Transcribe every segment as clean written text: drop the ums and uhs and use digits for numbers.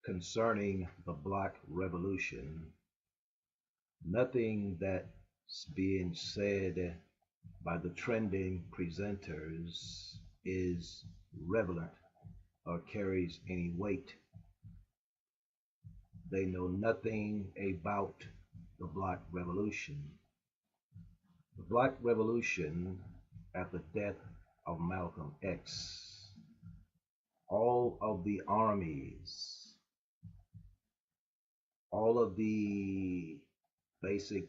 concerning the Black Revolution, nothing that's being said by the trending presenters is relevant or carries any weight. They know nothing about the Black Revolution. The Black Revolution, at the death of Malcolm X, all of the armies, all of the basic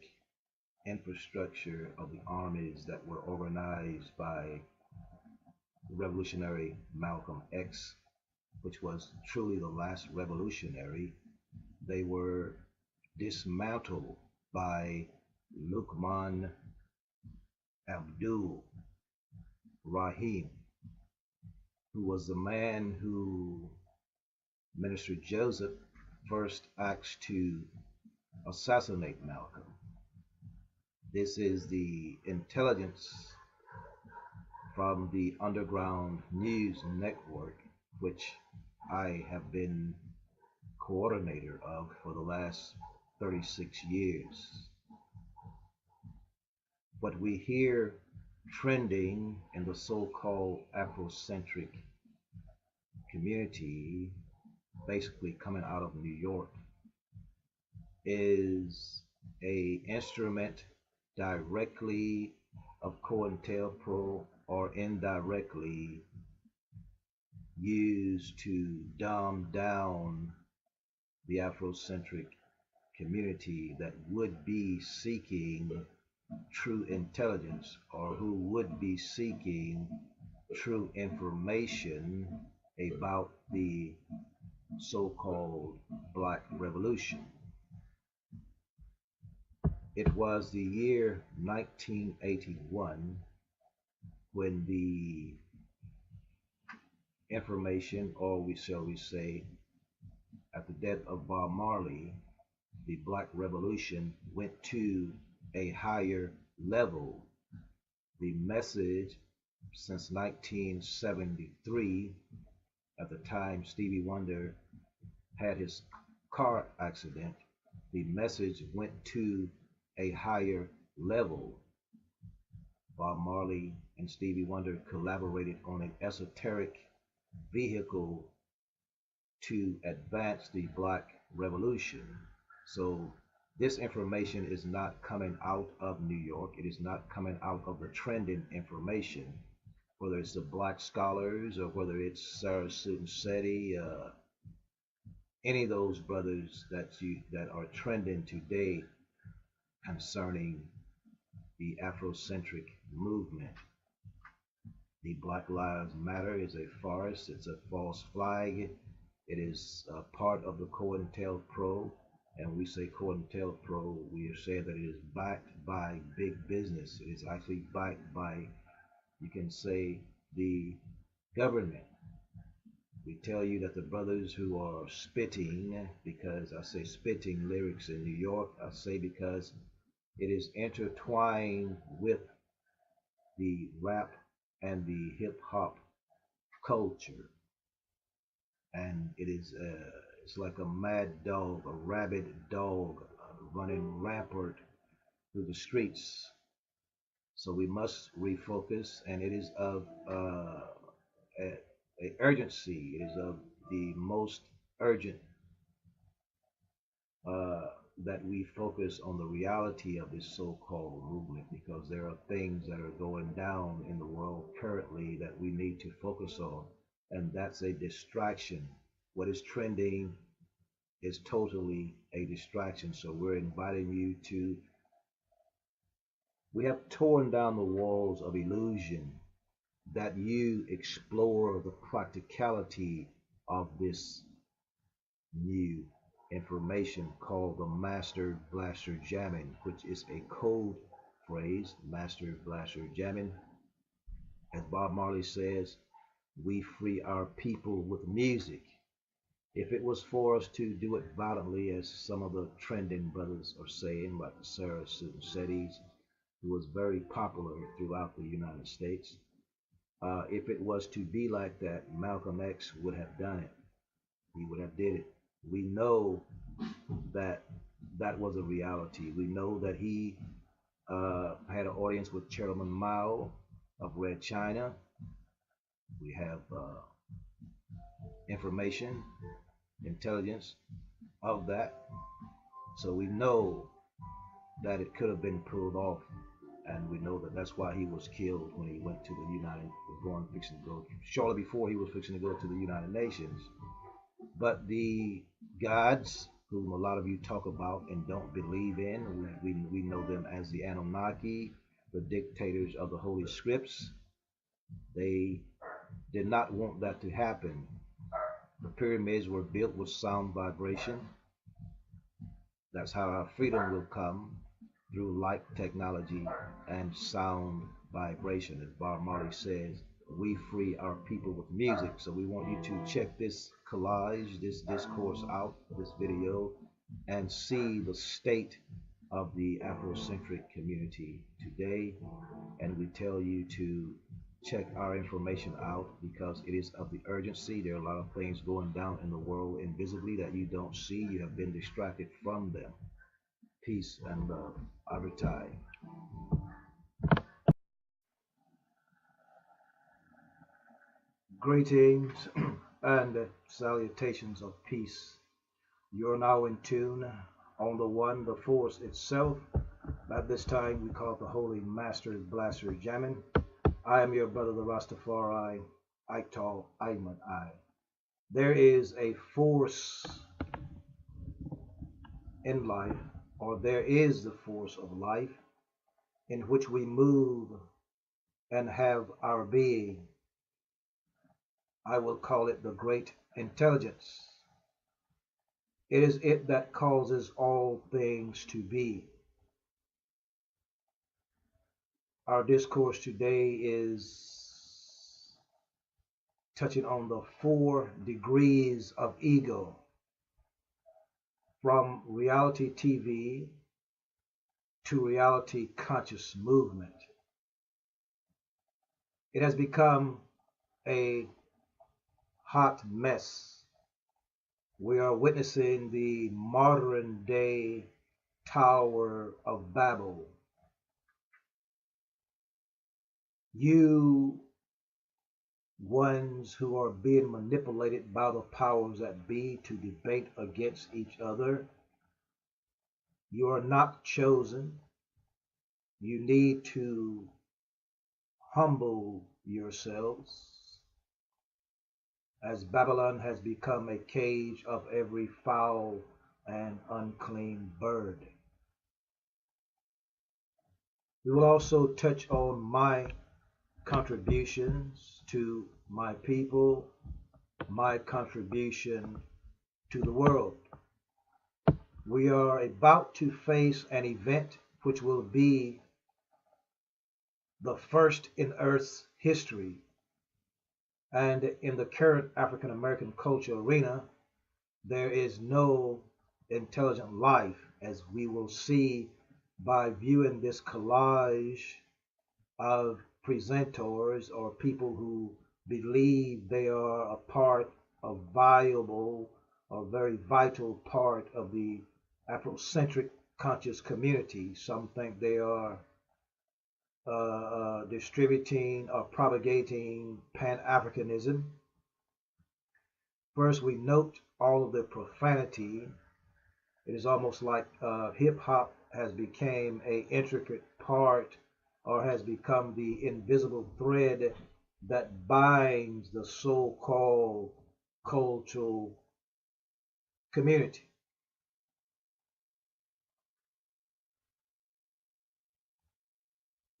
infrastructure of the armies that were organized by the revolutionary Malcolm X, which was truly the last revolutionary, they were dismantled by Lukman Abdul Rahim, who was the man who Minister Joseph first asked to assassinate Malcolm. This is the intelligence from the Underground News Network, which I have been coordinator of for the last 36 years. What we hear trending in the so-called Afrocentric community, basically coming out of New York, is a instrument directly of COINTELPRO or indirectly used to dumb down the Afrocentric community that would be seeking true intelligence or who would be seeking true information about the so-called Black Revolution. It was the year 1981 when the information, or shall we say, at the death of Bob Marley, the Black Revolution went to a higher level. The message since 1973, at the time Stevie Wonder had his car accident, the message went to a higher level. Bob Marley and Stevie Wonder collaborated on an esoteric vehicle to advance the Black Revolution. So this information is not coming out of New York. It is not coming out of the trending information, whether it's the Black scholars or whether it's Sarah Sutton Seti, any of those brothers that are trending today concerning the Afrocentric movement. The Black Lives Matter is a farce. It's a false flag. It is a part of the COINTELPRO. And we say COINTELPRO, we are saying that it is backed by big business. It is actually backed by, you can say, the government. We tell you that the brothers who are spitting, because I say spitting lyrics in New York, I say because it is intertwined with the rap and the hip hop culture. And it is it's like a mad dog, a rabid dog running rampart through the streets. So we must refocus, and it is of a urgency. It is of the most urgent that we focus on the reality of this so-called movement, because there are things that are going down in the world currently that we need to focus on, and that's a distraction. What is trending is totally a distraction. So we're inviting you to, we have torn down the walls of illusion that you explore the practicality of this new information called the Master Blaster Jamming, which is a code phrase, Master Blaster Jamming. As Bob Marley says, we free our people with music. If it was for us to do it violently, as some of the trending brothers are saying, like the Sarah Sutton Setis, who was very popular throughout the United States, if it was to be like that, Malcolm X would have done it. He would have did it. We know that that was a reality. We know that he had an audience with Chairman Mao of Red China. We have information, intelligence of that. So we know that it could have been pulled off, and we know that that's why he was killed when he went to the United, going fixing to go shortly before he was fixing to go to the United Nations. But the gods, whom a lot of you talk about and don't believe in, we know them as the Anunnaki, the dictators of the Holy Scripts. They did not want that to happen. The pyramids were built with sound vibration. That's how our freedom will come, through light technology and sound vibration. As Bob Marley says, we free our people with music. So we want you to check this collage, this discourse out, this video, and see the state of the Afrocentric community today. And we tell you to check our information out because it is of the urgency. There are a lot of things going down in the world invisibly that you don't see. You have been distracted from them. Peace and love. Avitai. Greetings and salutations of peace. You're now in tune on the One, the Force itself. At this time, we call it the Holy Master Blaster Jamming. I am your brother, the Rastafari, Iktal Ayman I. There is a force in life, or there is the force of life, in which we move and have our being. I will call it the Great Intelligence. It is it that causes all things to be. Our discourse today is touching on the 4 degrees of ego, from reality TV to reality conscious movement. It has become a hot mess. We are witnessing the modern day Tower of Babel. You ones who are being manipulated by the powers that be to debate against each other, you are not chosen. You need to humble yourselves, as Babylon has become a cage of every foul and unclean bird. We will also touch on my contributions to my people, my contribution to the world. We are about to face an event which will be the first in Earth's history. And in the current African American culture arena, there is no intelligent life, as we will see by viewing this collage of presenters or people who believe they are a part of viable or very vital part of the Afrocentric conscious community. Some think they are distributing or propagating Pan-Africanism. First, we note all of the profanity. It is almost like hip-hop has become an intricate part, or has become the invisible thread that binds the so-called cultural community.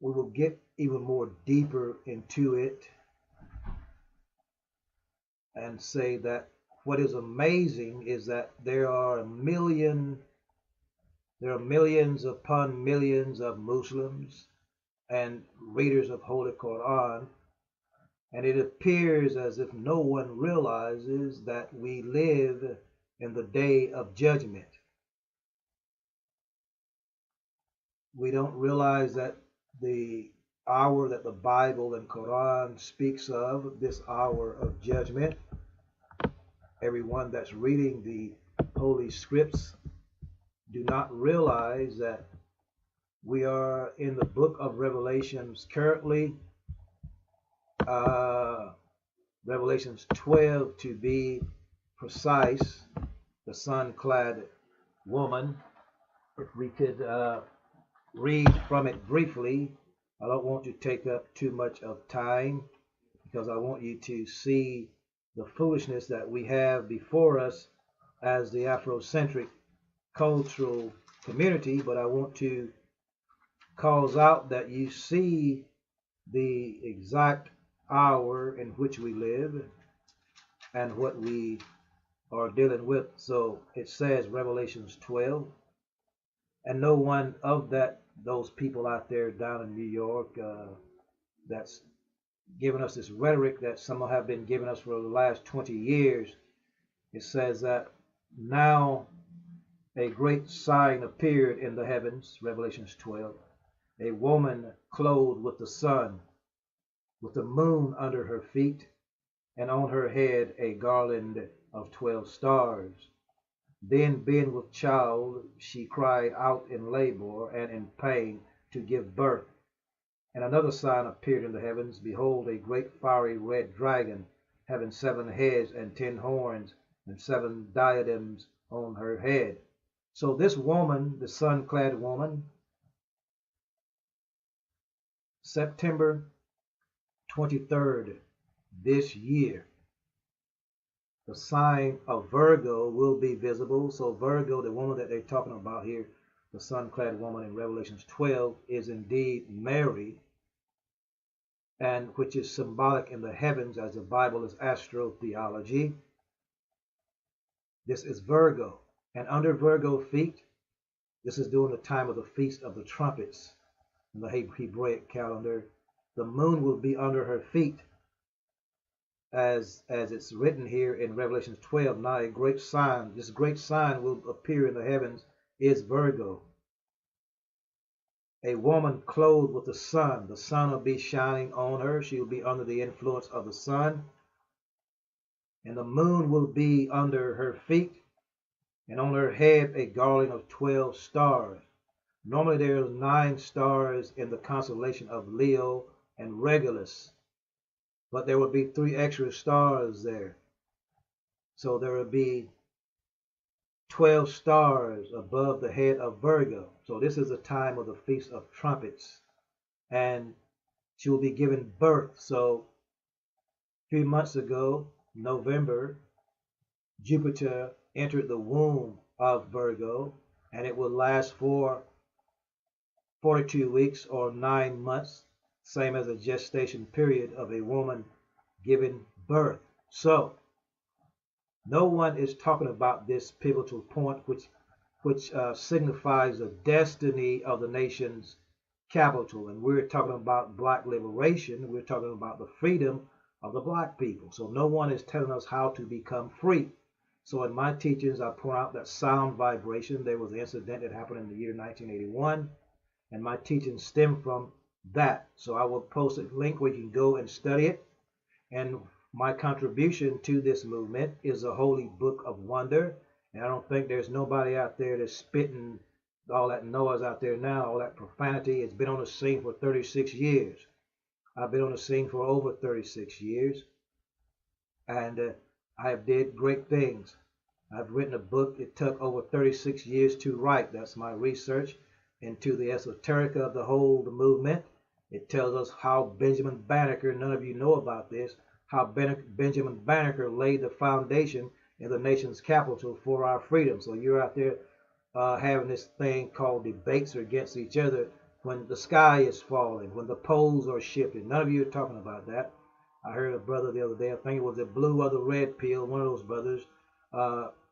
We will get even more deeper into it and say that what is amazing is that there are millions upon millions of Muslims and readers of Holy Quran, and it appears as if no one realizes that we live in the day of judgment. We don't realize that the hour that the Bible and Quran speaks of, this hour of judgment, everyone that's reading the holy scripts do not realize that we are in the book of Revelations currently, Revelations 12 to be precise, the sun-clad woman. If we could read from it briefly. I don't want to take up too much of time because I want you to see the foolishness that we have before us as the Afrocentric cultural community, but I want to cause out that you see the exact hour in which we live and what we are dealing with. So it says Revelations 12, and no one of those people out there down in New York that's giving us this rhetoric that some have been giving us for the last 20 years. It says that now a great sign appeared in the heavens, Revelations 12, a woman clothed with the sun, with the moon under her feet, and on her head a garland of 12 stars. Then, being with child, she cried out in labor and in pain to give birth. And another sign appeared in the heavens. Behold, a great fiery red dragon, having 7 heads and 10 horns, and 7 diadems on her head. So this woman, the sun-clad woman, September 23rd this year, the sign of Virgo will be visible. So Virgo, the woman that they're talking about here, the sun-clad woman in Revelations 12, is indeed Mary, and which is symbolic in the heavens, as the Bible is astrotheology. This is Virgo. And under Virgo feet, this is during the time of the Feast of the Trumpets in the Hebraic calendar. The moon will be under her feet, as it's written here in Revelation 12. Now a great sign, this great sign will appear in the heavens, is Virgo. A woman clothed with the sun. The sun will be shining on her. She will be under the influence of the sun. And the moon will be under her feet, and on her head a garland of 12 stars. Normally there are 9 stars in the constellation of Leo and Regulus, but there will be 3 extra stars there. So there will be 12 stars above the head of Virgo. So this is a time of the Feast of Trumpets, and she will be given birth. So a few months ago, November, Jupiter entered the womb of Virgo, and it will last for 42 weeks or 9 months, same as a gestation period of a woman giving birth. So no one is talking about this pivotal point, which signifies the destiny of the nation's capital. And we're talking about black liberation. We're talking about the freedom of the black people. So no one is telling us how to become free. So in my teachings, I point out that sound vibration, there was an incident that happened in the year 1981, and my teachings stem from that. So I will post a link where you can go and study it. And my contribution to this movement is a holy book of wonder. And I don't think there's nobody out there that's spitting all that noise out there now, all that profanity. It's been on the scene for 36 years. I've been on the scene for over 36 years. And I have did great things. I've written a book. It took over 36 years to write. That's my research into the esoteric of the whole movement. It tells us how Benjamin Banneker, none of you know about this, how Benjamin Banneker laid the foundation in the nation's capital for our freedom. So you're out there having this thing called debates against each other when the sky is falling, when the poles are shifting. None of you are talking about that. I heard a brother the other day, I think it was the blue or the red pill, one of those brothers,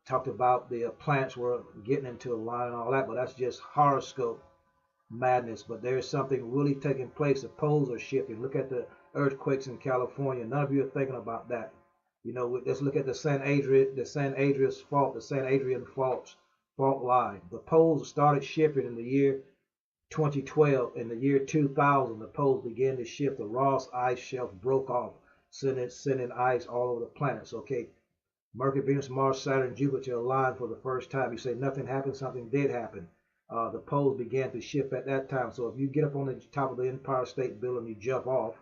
talked about the planets were getting into a line and all that, but that's just horoscope madness. But there's something really taking place. The poles are shifting. Look at the earthquakes in California. None of you are thinking about that. You know, let's look at the San Adrian fault line. The poles started shifting in the year 2012. In the year 2000, the poles began to shift. The Ross ice shelf broke off, sending ice all over the planets. Okay, Mercury, Venus, Mars, Saturn, Jupiter aligned for the first time. You say nothing happened, something did happen. The poles began to shift at that time. So if you get up on the top of the Empire State Building, you jump off,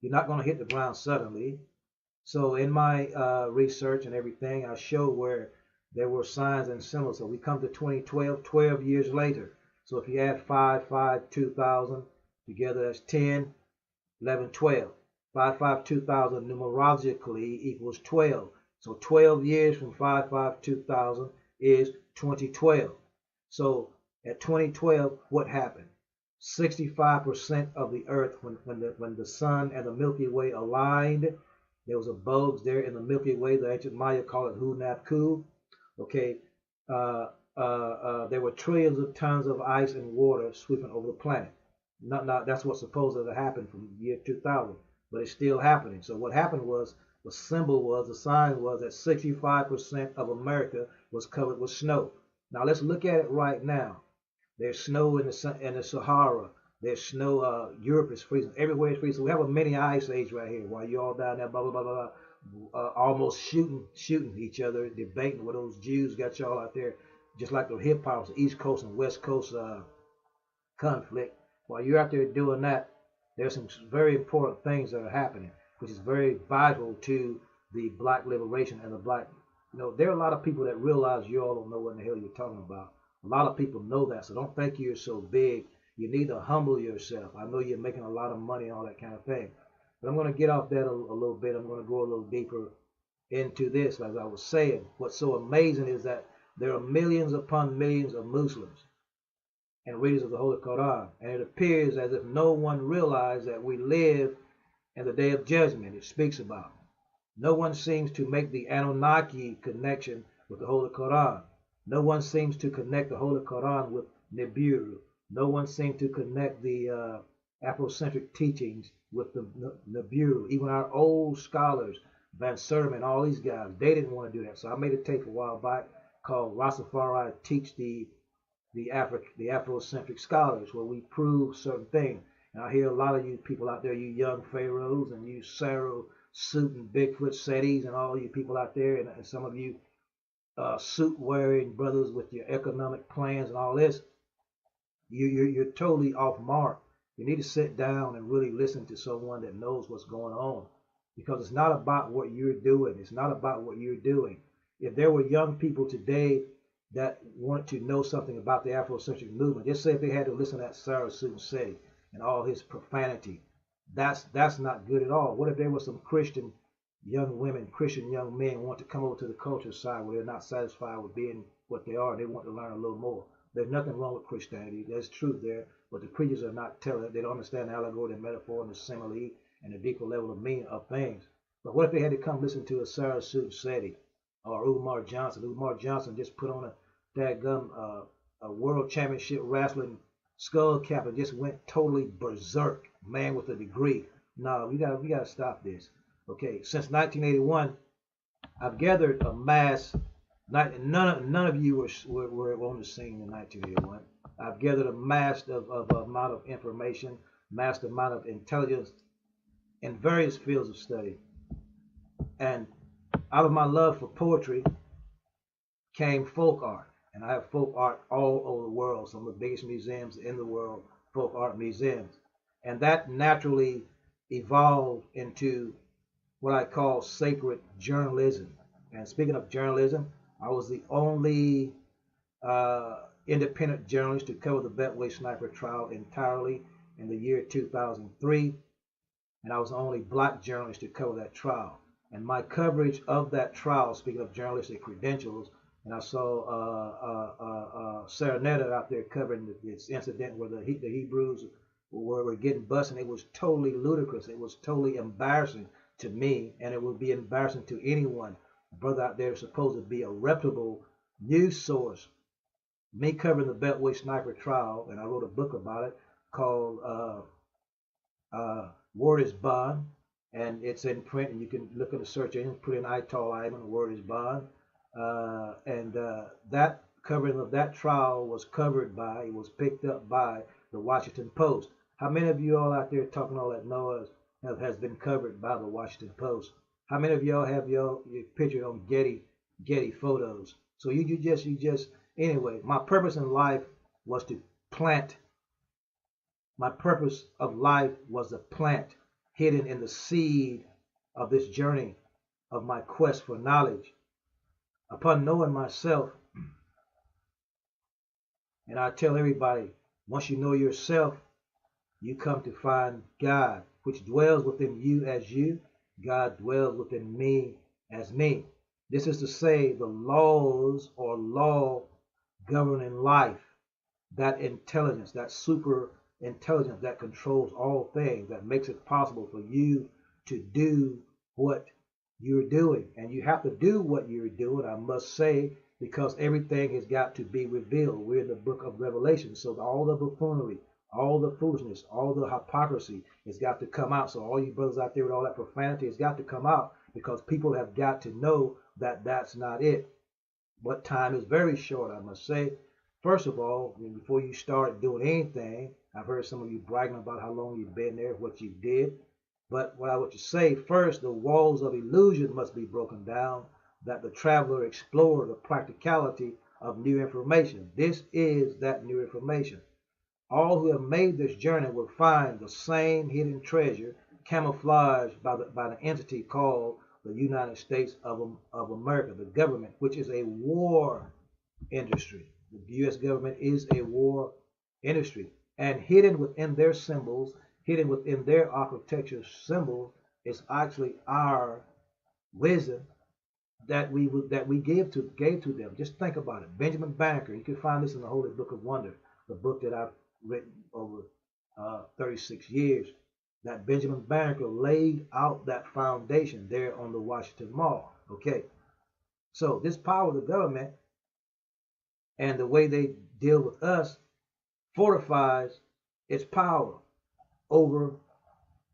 you're not going to hit the ground suddenly. So in my research and everything, I showed where there were signs and symbols. So we come to 2012, 12 years later. So if you add 5, 5, 2000 together, that's 10, 11, 12. 5, 5, 2000 numerologically equals 12. So 12 years from 5, 5, 2000 is 2012. So at 2012, what happened? 65% of the earth, when the sun and the Milky Way aligned, there was a bulge there in the Milky Way. The ancient Maya called it Hu-Nap-Ku. Okay, there were trillions of tons of ice and water sweeping over the planet. Not that's what supposedly happened from the year 2000, but it's still happening. So what happened was, the sign was that 65% of America was covered with snow. Now let's look at it right now. There's snow in the Sahara. There's snow. Europe is freezing. Everywhere is freezing. So we have a mini ice age right here. While you all down there, blah blah blah blah, almost shooting each other, debating with those Jews got y'all out there, just like the hip hop, East Coast and West Coast conflict. While you're out there doing that, there's some very important things that are happening, which is very vital to the black liberation and the black. There are a lot of people that realize you all don't know what in the hell you're talking about. A lot of people know that, so don't think you're so big. You need to humble yourself. I know you're making a lot of money and all that kind of thing. But I'm going to get off that a little bit. I'm going to go a little deeper into this. As I was saying, what's so amazing is that there are millions upon millions of Muslims and readers of the Holy Quran. And it appears as if no one realized that we live in the day of judgment it speaks about. No one seems to make the Anunnaki connection with the Holy Quran. No one seems to connect the Holy Quran with Nibiru. No one seems to connect the Afrocentric teachings with the Nibiru. Even our old scholars, Van Sermon, all these guys, they didn't want to do that. So I made a tape a while back called Rastafari Teach the Afrocentric Scholars, where we prove certain things. And I hear a lot of you people out there, you young pharaohs and you Sarah suit and Bigfoot setties and all you people out there, and some of you suit-wearing brothers with your economic plans and all this, you're totally off mark. You need to sit down and really listen to someone that knows what's going on, because it's not about what you're doing. It's not about what you're doing. If there were young people today that wanted to know something about the Afrocentric movement, just say if they had to listen to that Sarah Suit City and all his profanity, that's not good at all. What if there was some Christian young women, Christian young men want to come over to the culture side where they're not satisfied with being what they are, and they want to learn a little more? There's nothing wrong with Christianity. There's truth there, but the preachers are not telling it. They don't understand the allegory, the metaphor, and the simile, and the deeper level of meaning of things. But what if they had to come listen to a Sarah Suit Seti or Umar Johnson? Umar Johnson just put on a dadgum a world championship wrestling skull cap and just went totally berserk, man with a degree. No, we gotta stop this. Okay, since 1981, I've gathered a mass. None of you were on the scene in 1981. I've gathered a mass of amount of information, mass amount of intelligence in various fields of study. And out of my love for poetry came folk art. And I have folk art all over the world, some of the biggest museums in the world, folk art museums. And that naturally evolved into what I call sacred journalism. And speaking of journalism, I was the only independent journalist to cover the Beltway sniper trial entirely in the year 2003. And I was the only black journalist to cover that trial. And my coverage of that trial, speaking of journalistic credentials, and I saw Sarah Netta out there covering this incident where the Hebrews were getting busted. It was totally ludicrous. It was totally embarrassing to me, and it would be embarrassing to anyone. A brother out there is supposed to be a reputable news source. Me covering the Beltway sniper trial, and I wrote a book about it called Word is Bond, and it's in print, and you can look in the search engine, put in Ital Iman, Word is Bond. That covering of that trial was picked up by the Washington Post. How many of you all out there talking all that noise has been covered by the Washington Post? How many of y'all have your picture on Getty photos? So you just anyway. My purpose in life was to plant. My purpose of life was a plant hidden in the seed of this journey of my quest for knowledge. Upon knowing myself, and I tell everybody, once you know yourself, you come to find God, which dwells within you as you. God dwells within me as me. This is to say, the laws or law governing life, that intelligence, that super intelligence that controls all things, that makes it possible for you to do what you're doing. And you have to do what you're doing, I must say, because everything has got to be revealed. We're in the book of Revelation, so all the buffoonery, all the foolishness, all the hypocrisy has got to come out. So all you brothers out there with all that profanity has got to come out, because people have got to know that that's not it. But time is very short, I must say. First of all, before you start doing anything, I've heard some of you bragging about how long you've been there, what you did. But what I want to say first, the walls of illusion must be broken down, that the traveler explore the practicality of new information. This is that new information. All who have made this journey will find the same hidden treasure camouflaged by the entity called the United States of America, the government, which is a war industry. The U.S. government is a war industry. And hidden within their symbols, hidden within their architecture symbols, is actually our wisdom that we gave to them. Just think about it. Benjamin Banneker, you can find this in the Holy Book of Wonder, the book that I've written over 36 years. That Benjamin Banneker laid out that foundation there on the Washington Mall. Okay, so this power of the government and the way they deal with us fortifies its power over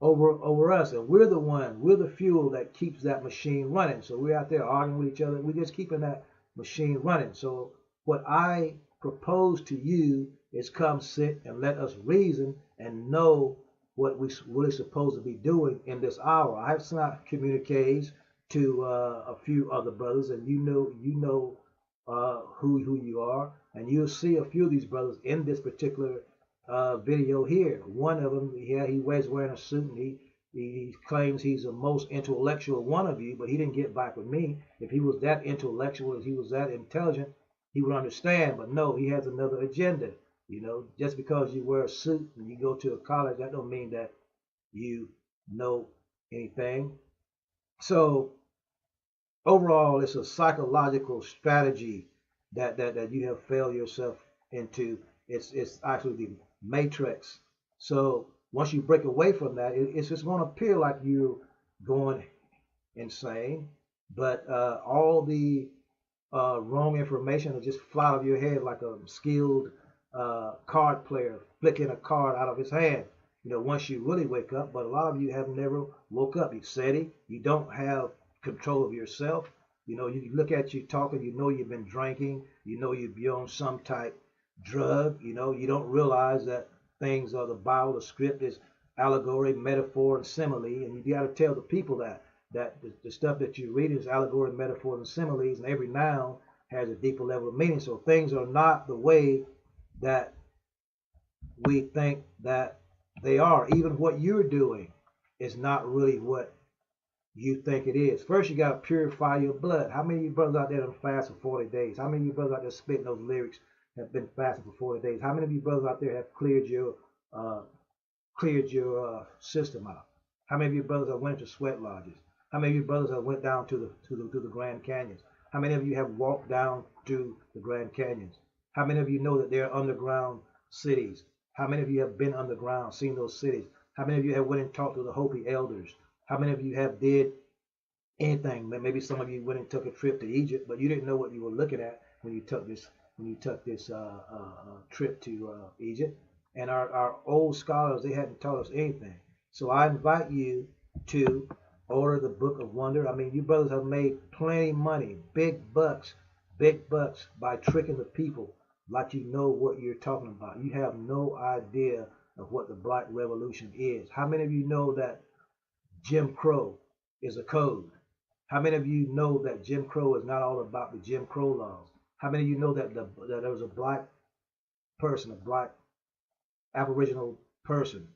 us, and we're the fuel that keeps that machine running. So we're out there arguing with each other, we're just keeping that machine running. So what I propose to you is come sit and let us reason and know what we're really supposed to be doing in this hour. I have sent out communiques to a few other brothers, and you know who you are, and you'll see a few of these brothers in this particular video here. One of them, he was wearing a suit, and he claims he's the most intellectual one of you, but he didn't get back with me. If he was that intellectual, if he was that intelligent, he would understand. But no, he has another agenda. You know, just because you wear a suit and you go to a college, that don't mean that you know anything. So overall, it's a psychological strategy that you have failed yourself into. It's actually the matrix. So once you break away from that, it's just going to appear like you're going insane, but all the wrong information will just fly out of your head like a skilled card player flicking a card out of his hand. You know, once you really wake up. But a lot of you have never woke up. You SETI. You don't have control of yourself. You know, you look at you talking, you know you've been drinking, you know you've been on some type drug, you know, you don't realize that things are the Bible, the script is allegory, metaphor, and simile, and you got to tell the people that the stuff that you read is allegory, metaphors, and similes, and every noun has a deeper level of meaning. So things are not the way that we think that they are. Even what you're doing is not really what you think it is. First, you got to purify your blood. How many of you brothers out there have fasted for 40 days? How many of you brothers out there spitting those lyrics have been fasting for 40 days? How many of you brothers out there have cleared your system out? How many of you brothers have went to sweat lodges? How many of you brothers have went down to the Grand Canyons? How many of you have walked down to the Grand Canyons? How many of you know that there are underground cities? How many of you have been underground, seen those cities? How many of you have went and talked to the Hopi elders? How many of you have did anything? Maybe some of you went and took a trip to Egypt, but you didn't know what you were looking at when you took this trip to Egypt. And our old scholars, they hadn't taught us anything. So I invite you to order the Book of Wonder. I mean, you brothers have made plenty of money, big bucks by tricking the people like you know what you're talking about. You have no idea of what the Black Revolution is. How many of you know that Jim Crow is a code? How many of you know that Jim Crow is not all about the Jim Crow laws? How many of you know that that there was a black person, a black Aboriginal person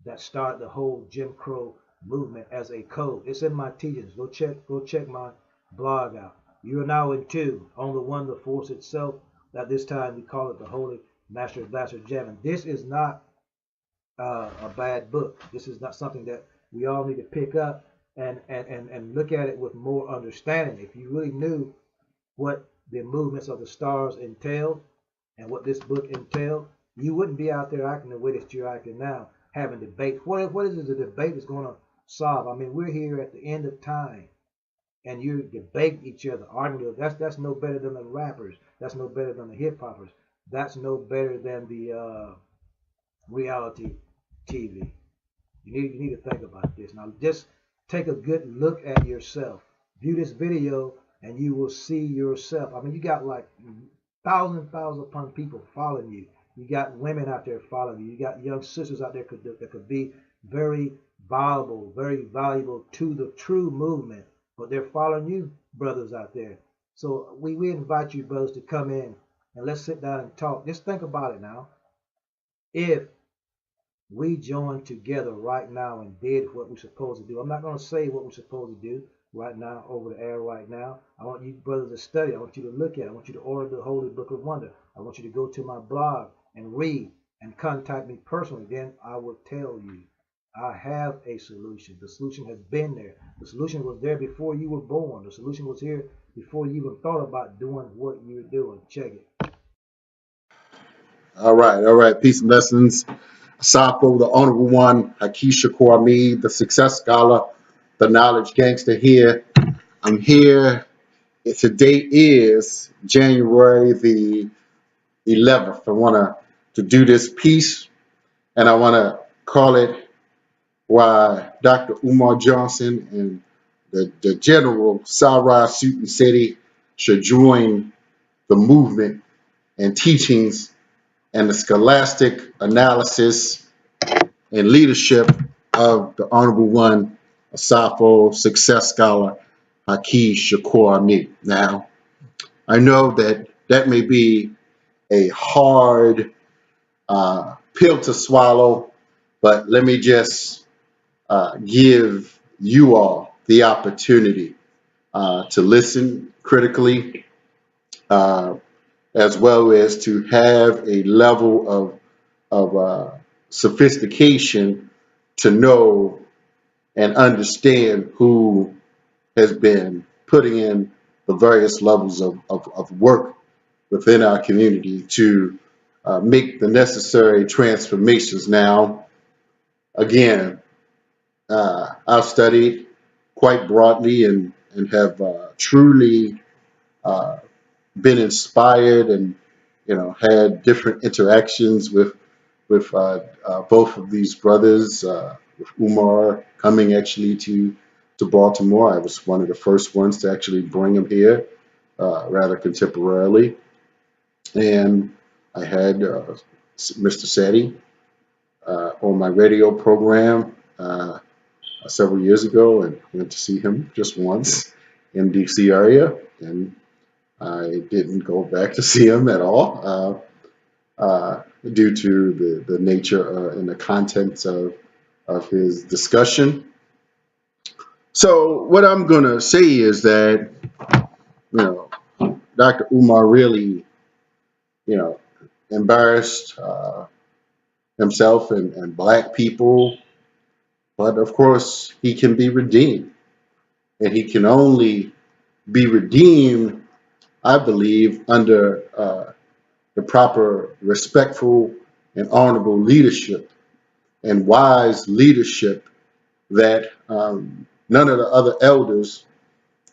that started the whole Jim Crow movement as a code? It's in my teachings. Go check my blog out. You are now in two on the one, the force itself. At this time we call it the Holy Master Blaster Jam. And this is not a bad book. This is not something that we all need to pick up and look at it with more understanding. If you really knew what the movements of the stars entail and what this book entailed, you wouldn't be out there acting the way that you're acting now, having debates. What is it the debate is going to solve? I mean, we're here at the end of time, and you debate each other, arguing. That's no better than the rappers. That's no better than the hip hoppers. That's no better than the reality TV. You need to think about this. Now, just take a good look at yourself. View this video, and you will see yourself. I mean, you got like thousands upon people following you. You got women out there following you. You got young sisters out there that could be very valuable to the true movement. But they're following you, brothers out there. So we invite you, brothers, to come in and let's sit down and talk. Just think about it now. If we joined together right now and did what we're supposed to do. I'm not going to say what we're supposed to do right now over the air right now. I want you brothers to study. I want you to look at it. I want you to order the Holy Book of Wonder. I want you to go to my blog and read and contact me personally. Then I will tell you I have a solution. The solution has been there. The solution was there before you were born. The solution was here before you even thought about doing what you're doing. Check it. All right, all right. Peace and blessings. Sapo, the Honorable One, Hakisha Kwame, the Success Scholar, the Knowledge Gangster here. I'm here. Today is January the 11th. I want to do this piece, and I want to call it Why Dr. Umar Johnson and the General Sarah Sutan Seti should join the movement and teachings and the scholastic analysis and leadership of the Honorable One, Asafo Success Scholar, Haki Shakur Ami. Now, I know that that may be a hard pill to swallow, but let me just give you all the opportunity to listen critically, as well as to have a level of sophistication to know and understand who has been putting in the various levels of work within our community to make the necessary transformations. Now, again, I've studied quite broadly and have truly been inspired and had different interactions with both of these brothers. With Umar coming actually to Baltimore, I was one of the first ones to actually bring him here, rather contemporarily. And I had Mr. Seti on my radio program several years ago, and went to see him just once in DC area, and I didn't go back to see him at all. Due to the nature and the contents of his discussion. So what I'm going to say is that, Dr. Umar really, embarrassed himself and black people, but of course he can be redeemed, and he can only be redeemed, I believe, under the proper, respectful, and honorable leadership and wise leadership that none of the other elders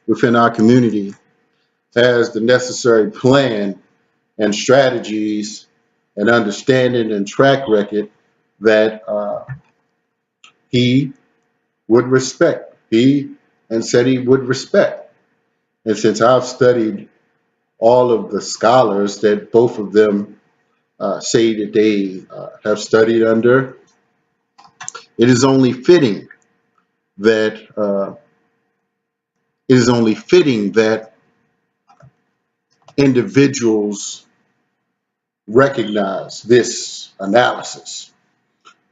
within our community has the necessary plan and strategies and understanding and track record that he would respect. He and said he would respect. And since I've studied all of the scholars that both of them say that they have studied under, it is only fitting that it is only fitting that individuals recognize this analysis.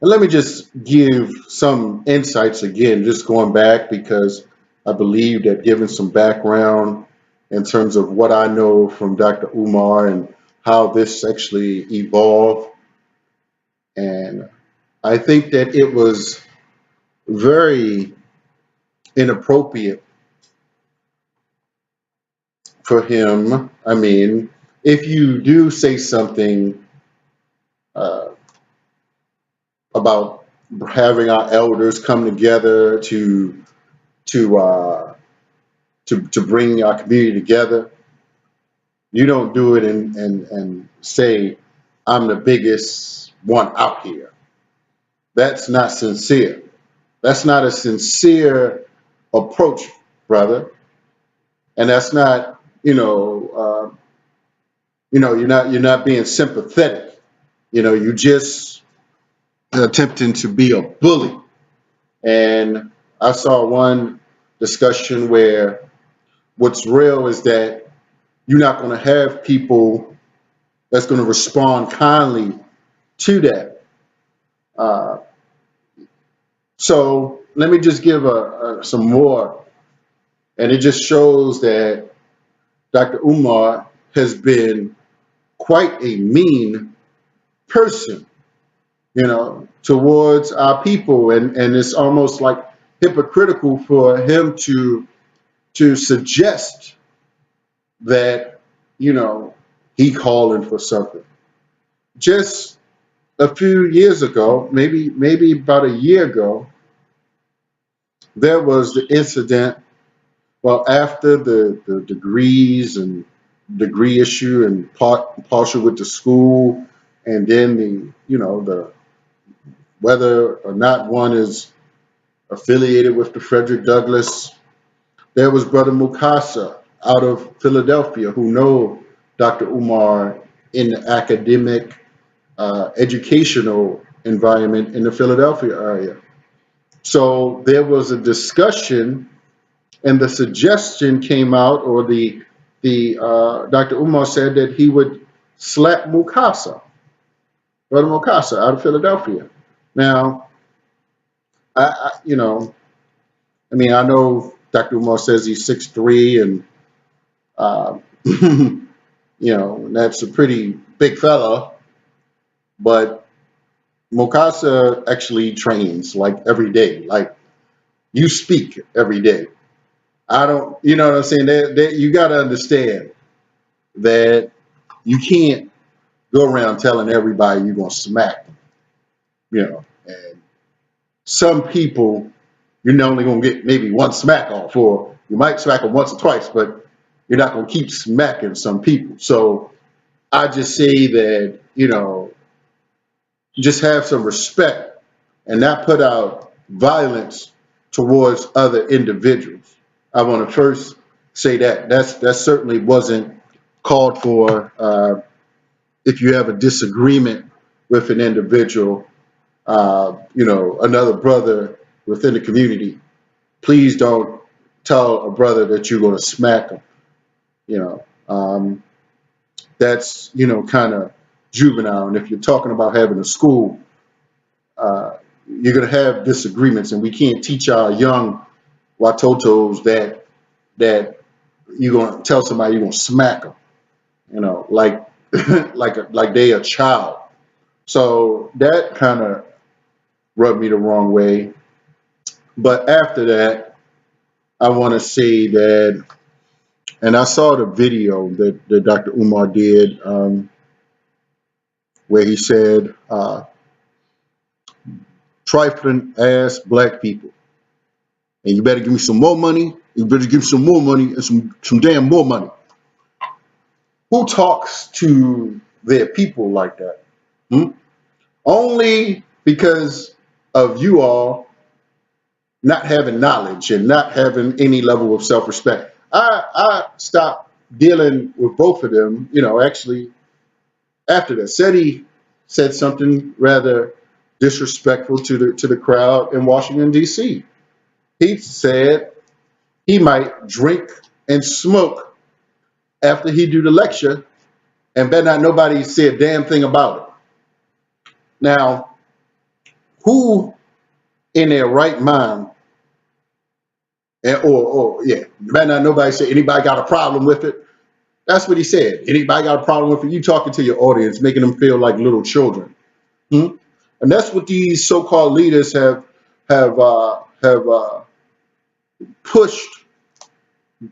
And let me just give some insights again, just going back, because I believe that given some background in terms of what I know from Dr. Umar and how this actually evolved. And I think that it was very inappropriate for him. I mean, if you do say something uh, about having our elders come together to to bring our community together, you don't do it and say, I'm the biggest one out here. That's not sincere. That's not a sincere approach, brother. And that's not, you're not being sympathetic. You just attempting to be a bully. And I saw one discussion where what's real is that you're not going to have people that's going to respond kindly to that. Uh, so let me just give some more, and it just shows that Dr. Umar has been quite a mean person, towards our people, and it's almost like hypocritical for him to suggest that he calling for something. Just a few years ago, maybe about a year ago, there was the incident. Well, after the degrees and degree issue and partial with the school, and then the whether or not one is affiliated with the Frederick Douglass, there was Brother Mukasa out of Philadelphia who know Dr. Umar in the academic, educational environment in the Philadelphia area. So there was a discussion, and the suggestion came out, or the Dr. Umar said that he would slap Mukasa, Brother Mukasa out of Philadelphia. Now, I know Dr. Umar says he's 6'3", and that's a pretty big fella, but Mukasa actually trains like every day, like you speak every day. I don't, you know what I'm saying? You got to understand that you can't go around telling everybody you're going to smack them, and some people you're only going to get maybe one smack off, or you might smack them once or twice, but you're not going to keep smacking some people. So I just say that, just have some respect and not put out violence towards other individuals. I want to first say that certainly wasn't called for. If you have a disagreement with an individual, another brother within the community, please don't tell a brother that you're going to smack him. That's kind of juvenile. And if you're talking about having a school, you're going to have disagreements, and we can't teach our young watotos that you're going to tell somebody you're going to smack them, like like they a child. So that kind of rubbed me the wrong way. But after that, I want to say that, and I saw the video that Dr. Umar did, where he said, trifling ass black people, and you better give me some more money. You better give me some more money and some damn more money. Who talks to their people like that? Only because of you all not having knowledge and not having any level of self-respect. I stopped dealing with both of them, actually after that. Seti said something rather disrespectful to the crowd in Washington, D.C. He said he might drink and smoke after he do the lecture, and better not nobody say a damn thing about it. Now, who in their right mind, better not nobody say anybody got a problem with it. That's what he said. Anybody got a problem with it? You talking to your audience, making them feel like little children. Hmm? And that's what these so-called leaders have pushed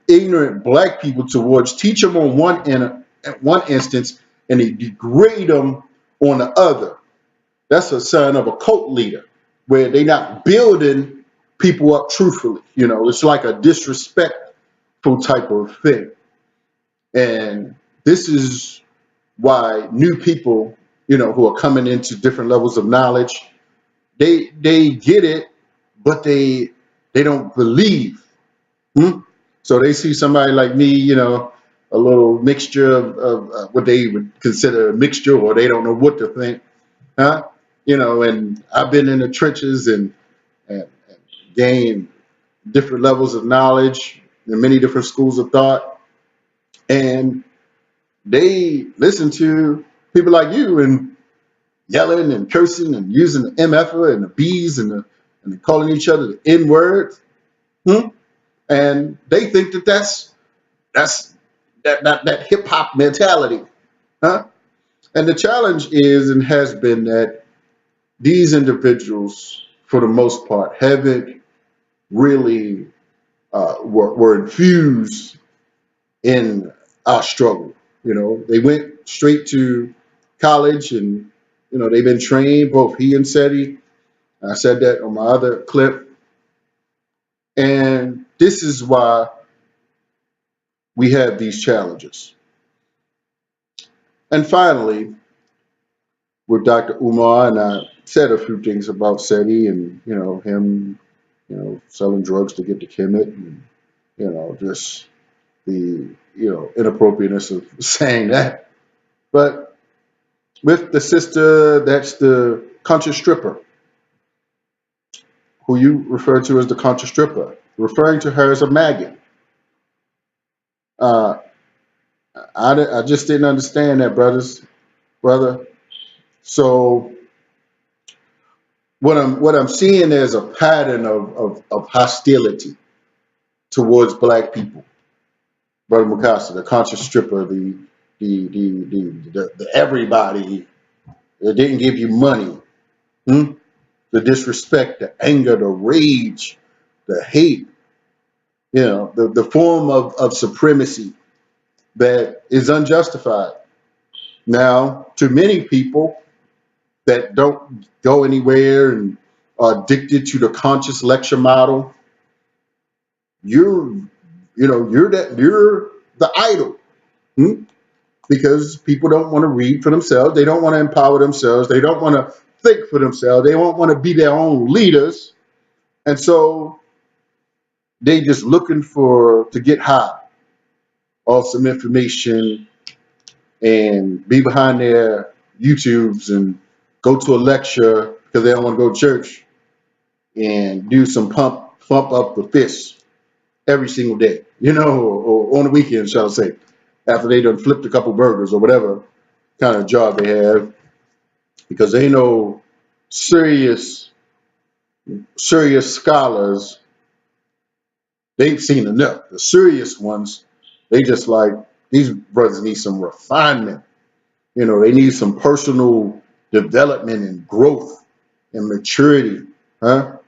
ignorant black people towards. Teach them on one instance, and they degrade them on the other. That's a sign of a cult leader, where they're not building people up truthfully. It's like a disrespectful type of thing. And this is why new people, who are coming into different levels of knowledge, they get it, but they don't believe. So they see somebody like me, a little mixture of what they would consider a mixture, or they don't know what to think, huh? And I've been in the trenches and gained different levels of knowledge in many different schools of thought, and they listen to people like you and yelling and cursing and using the MF and the B's and calling each other the N words, and they think that's that hip hop mentality, huh? And the challenge is and has been that these individuals, for the most part, haven't really were infused in our struggle. They went straight to college, and they've been trained. Both he and Seti. I said that on my other clip, and this is why we have these challenges. And finally, with Dr. Umar, and I said a few things about Seti and him, selling drugs to get to Kemet, and just the inappropriateness of saying that. But with the sister, that's the conscious stripper, who you refer to as the conscious stripper, referring to her as a maggot. I just didn't understand that, brother. So what I'm seeing is a pattern of hostility towards black people. Brother Mukasa, the conscious stripper, the everybody that didn't give you money, the disrespect, the anger, the rage, the hate, the form of supremacy that is unjustified. Now, to many people that don't go anywhere and are addicted to the conscious lecture model, you're the idol. Because people don't want to read for themselves. They don't want to empower themselves. They don't want to think for themselves. They don't want to be their own leaders. And so they just looking to get high off some information and be behind their YouTubes and go to a lecture because they don't want to go to church and do some pump up the fist every single day, or on the weekend, shall I say, after they done flipped a couple burgers or whatever kind of job they have, because they know serious scholars, they've seen enough. The serious ones, they just like, these brothers need some refinement. They need some personal development and growth and maturity, huh?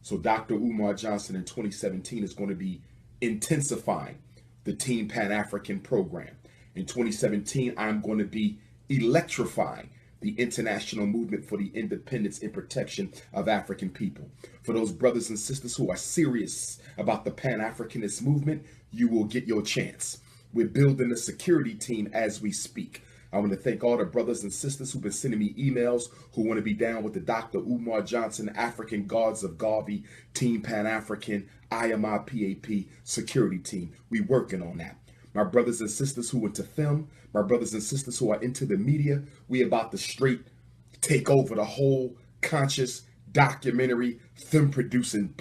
So Dr. Umar Johnson in 2017 is going to be intensifying the Team Pan-African program. In 2017, I'm going to be electrifying the international movement for the independence and protection of African people. For those brothers and sisters who are serious about the Pan-Africanist movement, you will get your chance. We're building a security team as we speak. I want to thank all the brothers and sisters who've been sending me emails who want to be down with the Dr. Umar Johnson African Gods of Garvey Team Pan-African IMIPAP security team. We working on that. My brothers and sisters who into film, my brothers and sisters who are into the media, we about to straight take over the whole conscious documentary film producing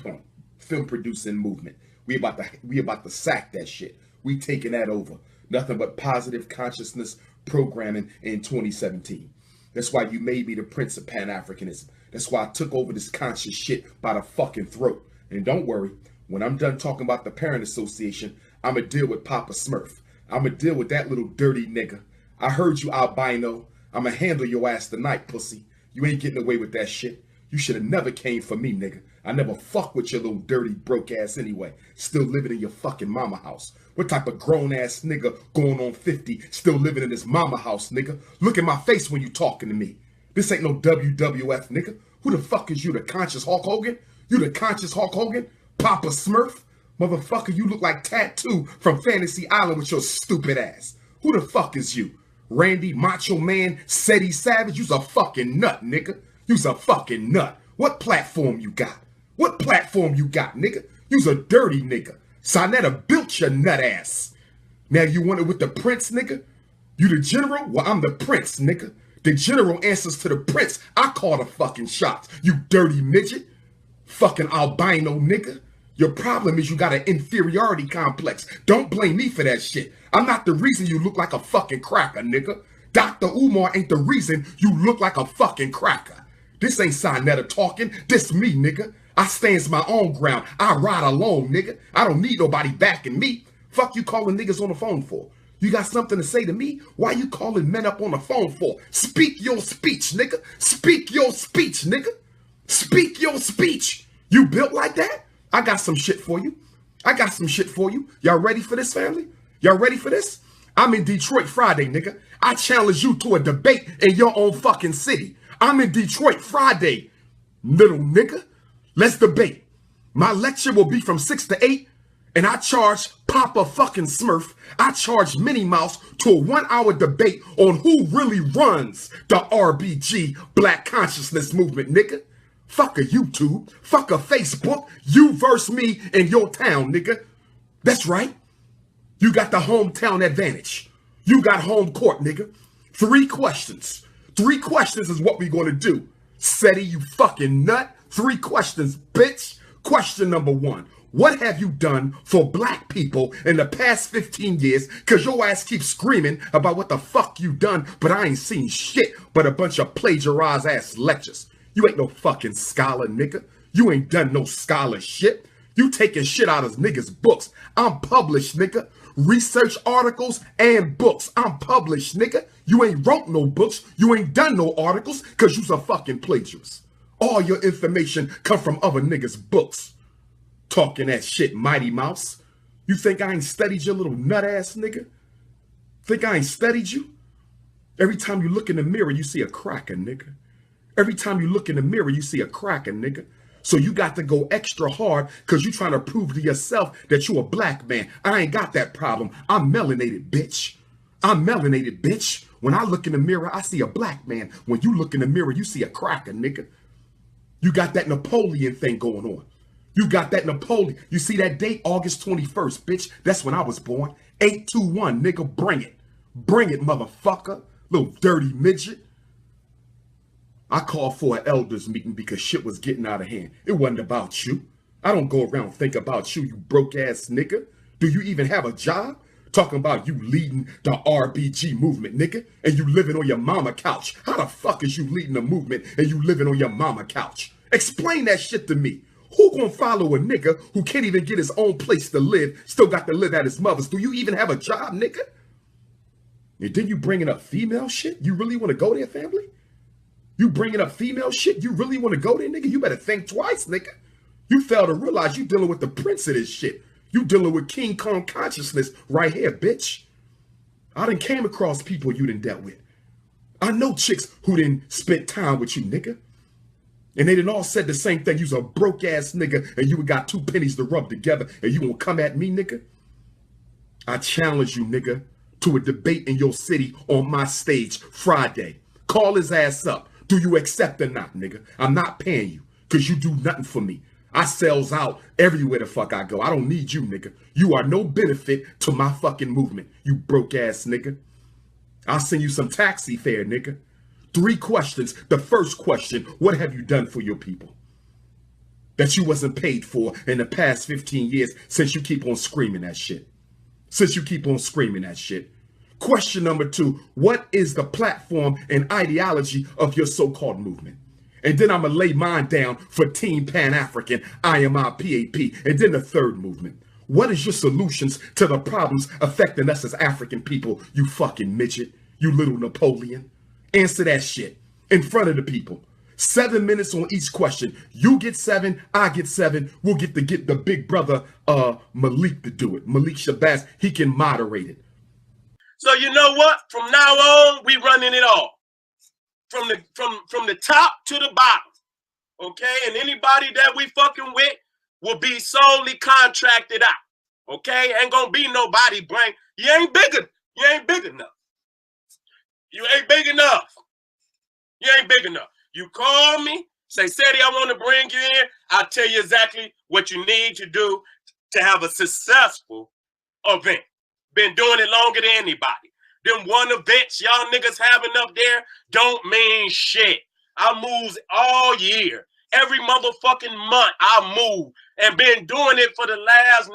movement. We about to sack that shit. We taking that over. Nothing but positive consciousness programming in 2017. That's why you made me the prince of Pan-Africanism. That's why I took over this conscious shit by the fucking throat. And don't worry, when I'm done talking about the Parent Association, I'ma deal with Papa Smurf. I'ma deal with that little dirty nigga. I heard you, albino. I'ma handle your ass tonight, pussy. You ain't getting away with that shit. You should have never came for me, nigga. I never fuck with your little dirty broke ass anyway. Still living in your fucking mama house. What type of grown ass nigga going on 50 still living in his mama house, nigga? Look at my face when you talking to me. This ain't no WWF, nigga. Who the fuck is you, the conscious Hulk Hogan? You the conscious Hulk Hogan? Papa Smurf? Motherfucker, you look like Tattoo from Fantasy Island with your stupid ass. Who the fuck is you? Randy Macho Man Seti Savage? You's a fucking nut, nigga. You's a fucking nut. What platform you got? What platform you got, nigga? You's a dirty nigga. Sonetta built your nut ass. Now you want it with the prince, nigga? You the general? Well, I'm the prince, nigga. The general answers to the prince. I call the fucking shots, you dirty midget. Fucking albino nigga. Your problem is you got an inferiority complex. Don't blame me for that shit. I'm not the reason you look like a fucking cracker, nigga. Dr. Umar ain't the reason you look like a fucking cracker. This ain't Sonetta talking. This me, nigga. I stands my own ground. I ride alone, nigga. I don't need nobody backing me. Fuck you calling niggas on the phone for? You got something to say to me? Why you calling men up on the phone for? Speak your speech, nigga. Speak your speech, nigga. Speak your speech. You built like that? I got some shit for you. I got some shit for you. Y'all ready for this, family? Y'all ready for this? I'm in Detroit Friday, nigga. I challenge you to a debate in your own fucking city. I'm in Detroit Friday, little nigga. Let's debate. My lecture will be from 6 to 8, and I charge Papa fucking Smurf. I charge Minnie Mouse to a 1-hour debate on who really runs the RBG Black Consciousness Movement, nigga. Fuck a YouTube. Fuck a Facebook. You versus me in your town, nigga. That's right. You got the hometown advantage. You got home court, nigga. 3 questions. 3 questions is what we're going to do. Seti, you fucking nut. 3 questions, bitch. Question number 1. What have you done for black people in the past 15 years? Because your ass keeps screaming about what the fuck you done, but I ain't seen shit but a bunch of plagiarized ass lectures. You ain't no fucking scholar, nigga. You ain't done no scholarship. You taking shit out of niggas' books. I'm published, nigga. Research articles and books. I'm published, nigga. You ain't wrote no books. You ain't done no articles because you's a fucking plagiarist. All your information come from other niggas' books. Talking that shit, Mighty Mouse. You think I ain't studied your little nut ass, nigga? Think I ain't studied you? Every time you look in the mirror, you see a cracker, nigga. Every time you look in the mirror, you see a cracker, nigga. So you got to go extra hard because you trying to prove to yourself that you a black man. I ain't got that problem. I'm melanated, bitch. I'm melanated, bitch. When I look in the mirror, I see a black man. When you look in the mirror, you see a cracker, nigga. You got that Napoleon thing going on. You got that Napoleon. You see that date, August 21st, bitch. That's when I was born. 821, nigga. Bring it. Bring it, motherfucker. Little dirty midget. I called for an elders meeting because shit was getting out of hand. It wasn't about you. I don't go around thinking about you, you broke ass nigga. Do you even have a job? Talking about you leading the RBG movement, nigga, and you living on your mama couch. How the fuck is you leading the movement and you living on your mama couch? Explain that shit to me. Who gonna follow a nigga who can't even get his own place to live, still got to live at his mother's? Do you even have a job, nigga? And then you bringing up female shit? You really want to go there, family? You bringing up female shit? You really want to go there, nigga? You better think twice, nigga. You fail to realize you dealing with the prince of this shit. You dealing with King Kong consciousness right here, bitch. I done came across people you done dealt with. I know chicks who done spent time with you, nigga. And they done all said the same thing. You's a broke ass nigga and you got 2 pennies to rub together and you gonna come at me, nigga? I challenge you, nigga, to a debate in your city on my stage Friday. Call his ass up. Do you accept or not, nigga? I'm not paying you because you do nothing for me. I sells out everywhere the fuck I go. I don't need you, nigga. You are no benefit to my fucking movement, you broke ass nigga. I'll send you some taxi fare, nigga. 3 questions. The first question, what have you done for your people? that you wasn't paid for in the past 15 years since you keep on screaming that shit. Since you keep on screaming that shit. Question number 2, what is the platform and ideology of your so-called movement? And then I'm going to lay mine down for Team Pan-African, IMIPAP. And then the third movement. What is your solutions to the problems affecting us as African people, you fucking midget, you little Napoleon? Answer that shit in front of the people. 7 minutes on each question. You get 7, I get 7. We'll get the big brother Malik to do it. Malik Shabazz, he can moderate it. So you know what? From now on, we running it all. From the top to the bottom. Okay? And anybody that we fucking with will be solely contracted out. Okay? Ain't gonna be nobody bring. You ain't big enough. You ain't big enough. You ain't big enough. You ain't big enough. You call me, say, Sadie, I want to bring you in. I'll tell you exactly what you need to do to have a successful event. Been doing it longer than anybody. Them one events y'all niggas having up there don't mean shit. I move all year. Every motherfucking month I move and been doing it for the last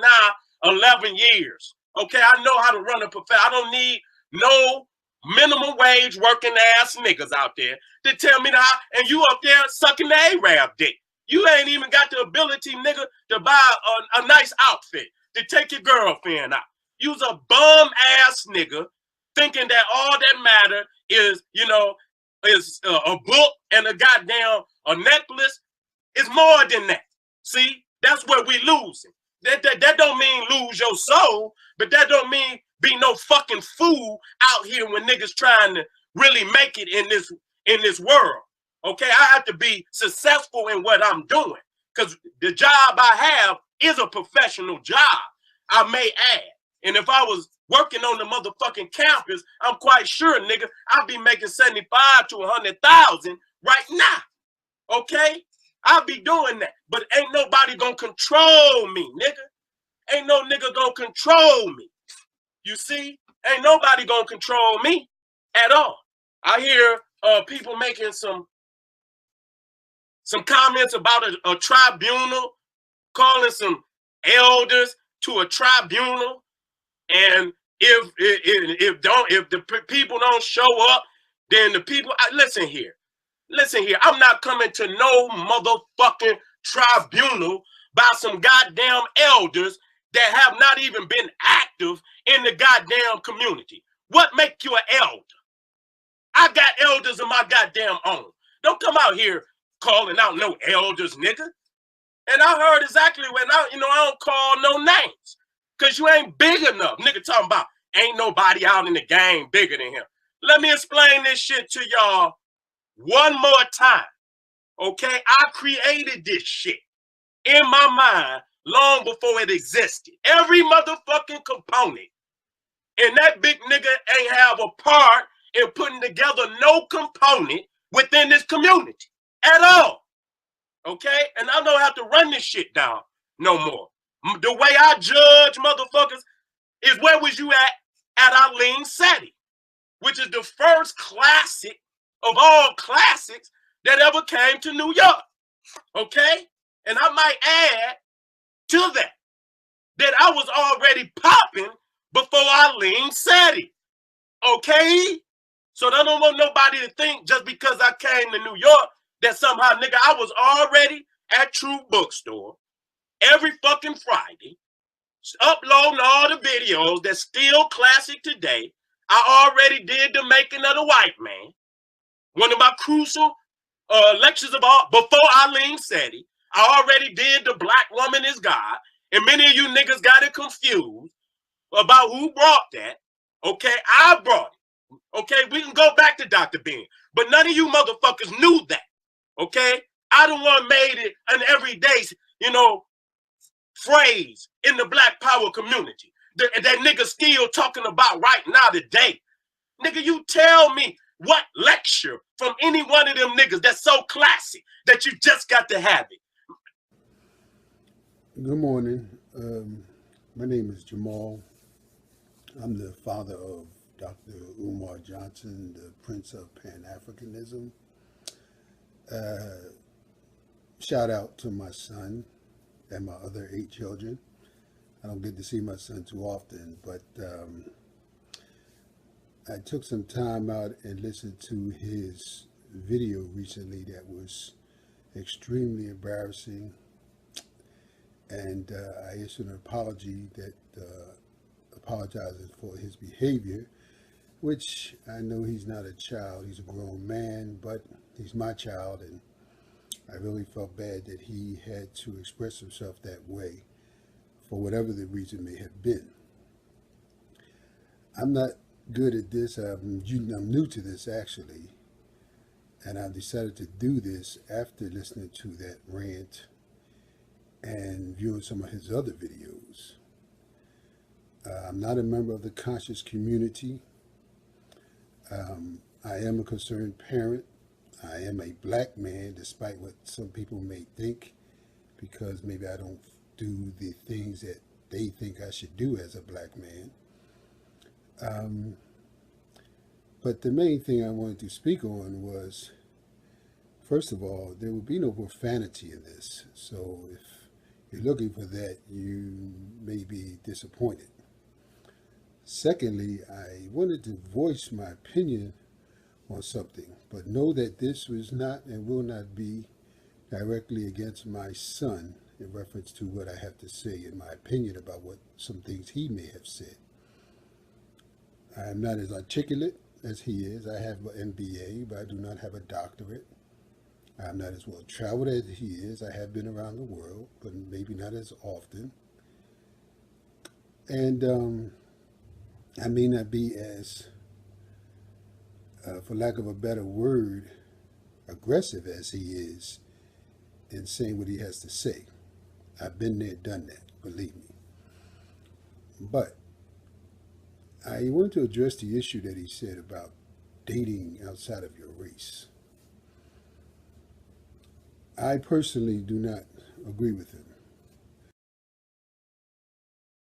11 years. Okay, I know how to run a profession. I don't need no minimum wage working ass niggas out there to tell me that, and you up there sucking the Arab dick. You ain't even got the ability, nigga, to buy a nice outfit to take your girlfriend out. You's a bum ass nigga thinking that all that matter is, you know, is a book and a goddamn a necklace. It's more than that. See, that's where we losing. That don't mean lose your soul, but that don't mean be no fucking fool out here when niggas trying to really make it in this world. Okay, I have to be successful in what I'm doing because the job I have is a professional job, I may add. And if I was working on the motherfucking campus, I'm quite sure, nigga, I'd be making 75 to 100,000 right now. Okay, I'll be doing that, but ain't nobody gonna control me, nigga. Ain't no nigga gonna control me. You see, ain't nobody gonna control me at all. I hear people making some comments about a tribunal, calling some elders to a tribunal, and if the people don't show up, then the people. Listen here. I'm not coming to no motherfucking tribunal by some goddamn elders that have not even been active in the goddamn community. What make you an elder? I got elders of my goddamn own. Don't come out here calling out no elders, nigga. And I heard exactly when I don't call no names. Cause you ain't big enough. Nigga talking about ain't nobody out in the game bigger than him. Let me explain this shit to y'all one more time. Okay? I created this shit in my mind long before it existed. Every motherfucking component. And that big nigga ain't have a part in putting together no component within this community at all. Okay? And I don't have to run this shit down no more. The way I judge motherfuckers is where was you at Arlene Seti, which is the first classic of all classics that ever came to New York. Okay? And I might add to that I was already popping before Arlene Seti. Okay? So I don't want nobody to think just because I came to New York that somehow, nigga, I was already at True Bookstore every fucking Friday, uploading all the videos that's still classic today. I already did The Making of the White Man, one of my crucial lectures of all before Arlene Seti. I already did The Black Woman is God, and many of you niggas got it confused about who brought that. Okay, I brought it. Okay, we can go back to Dr. Ben, but none of you motherfuckers knew that. Okay, I the one made it an everyday, phrase in the Black Power community that nigga still talking about right now today. Nigga, you tell me what lecture from any one of them niggas that's so classic that you just got to have it. Good morning. My name is Jamal. I'm the father of Dr. Umar Johnson, the Prince of Pan-Africanism. shout out to my son and my other 8 children. I don't get to see my son too often, but I took some time out and listened to his video recently that was extremely embarrassing, and I issued an apology that apologizes for his behavior, which I know he's not a child, he's a grown man, but he's my child, and I really felt bad that he had to express himself that way for whatever the reason may have been. I'm not good at this. I'm new to this actually, and I've decided to do this after listening to that rant and viewing some of his other videos. I'm not a member of the conscious community. I am a concerned parent. I am a black man, despite what some people may think, because maybe I don't do the things that they think I should do as a black man. But the main thing I wanted to speak on was, first of all, there will be no profanity in this. So if you're looking for that, you may be disappointed. Secondly, I wanted to voice my opinion on something, but know that this was not and will not be directly against my son in reference to what I have to say in my opinion about what some things he may have said. I'm not as articulate as he is. I have an MBA, but I do not have a doctorate. I'm not as well traveled as he is. I have been around the world, but maybe not as often. And I may not be as, for lack of a better word, aggressive as he is in saying what he has to say. I've been there, done that, believe me. But I want to address the issue that he said about dating outside of your race. I personally do not agree with him.